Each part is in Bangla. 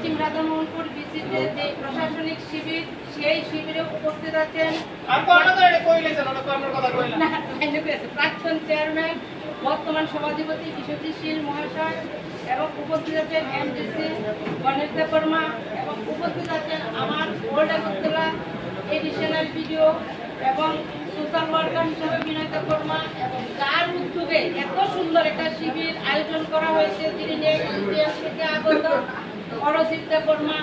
পশ্চিম রাধামোহনপুর বিসিতে যে প্রশাসনিক শিবির সেই শিবিরে উপস্থিত আছেন প্রাক্তন চেয়ারম্যান বর্তমান সভাধিপতি বিশ্বজিৎ শীল মহাশয় এবং উপস্থিত আছেন এমডিসি গণেশ দেববর্মা এবং উপস্থিত আছেন আমার ওল্ড আগরতলা এডিশনাল ভিডিও এবং সোশ্যাল ওয়ার্কার হিসেবে বিনয় দেববর্মা এবং যার উদ্যোগে এত সুন্দর একটা শিবির আয়োজন করা হয়েছে যিনি ইতিহাস থেকে আগত অরজিৎ দেববর্মা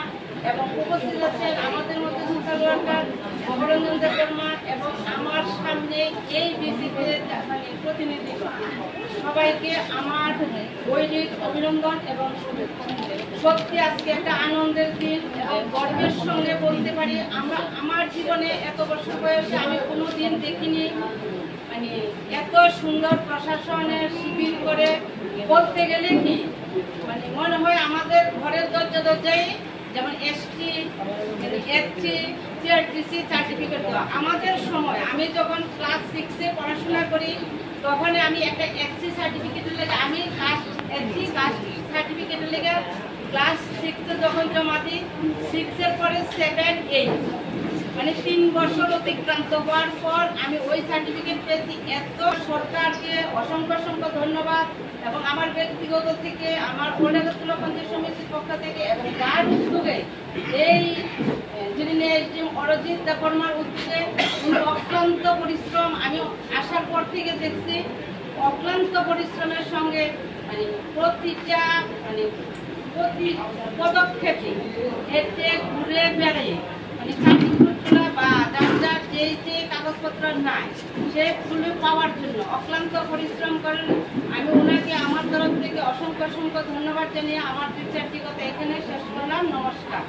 এবং উপস্থিত আছেন আমাদের মধ্যে সোশ্যাল ওয়ার্কার মনোরঞ্জন দেববর্মা এবং আমার সামনে এই বিসিতে প্রতিনিধি সবাইকে আমার বৈরিক অভিনন্দন এবং শুভেচ্ছা। সত্যি আজকে একটা আনন্দের দিন এবং গর্বের সঙ্গে বলতে পারি আমার জীবনে এত বছর বয়সে আমি কোনো দিন দেখিনি এত সুন্দর প্রশাসনের শিবির করে বলতে গেলে কি মনে হয় আমাদের ঘরের দরজায় যেমন এসটি এসসি টিআরটিসি সার্টিফিকেট দেওয়া আমাদের সময় আমি যখন ক্লাস 6-এ পড়াশোনা করি তখন আমি একটা এসসি সার্টিফিকেটের লেগে আমি এসসি কাস্ট সার্টিফিকেটের লেগে ক্লাস 6-এ যখন জমা দিই 6-এর পরে 7, 8 3 বছর অতিক্রান্ত হওয়ার পর আমি ওই সার্টিফিকেট পেয়েছি। এত সরকারকে অসংখ্য ধন্যবাদ এবং আমার ব্যক্তিগত থেকে আমার ওল্ড আগরতলা পঞ্চায়েত সমিতির পক্ষ থেকে এবং যার উদ্যোগে এই যিনি অরজিৎ দেববর্মার উদ্যোগে অক্লান্ত পরিশ্রম আমি আসার পর থেকে দেখছি অক্লান্ত পরিশ্রমের সঙ্গে প্রতিটা প্রতি পদক্ষেপে হেঁটে ঘুরে বেড়ে বা যার যে কাগজপত্র নাই সেগুলো পাওয়ার জন্য অক্লান্ত পরিশ্রম করেন। আমি ওনাকে আমার তরফ থেকে অসংখ্য ধন্যবাদ জানিয়ে আমার 2-4টি কথা এখানে শেষ করলাম। নমস্কার।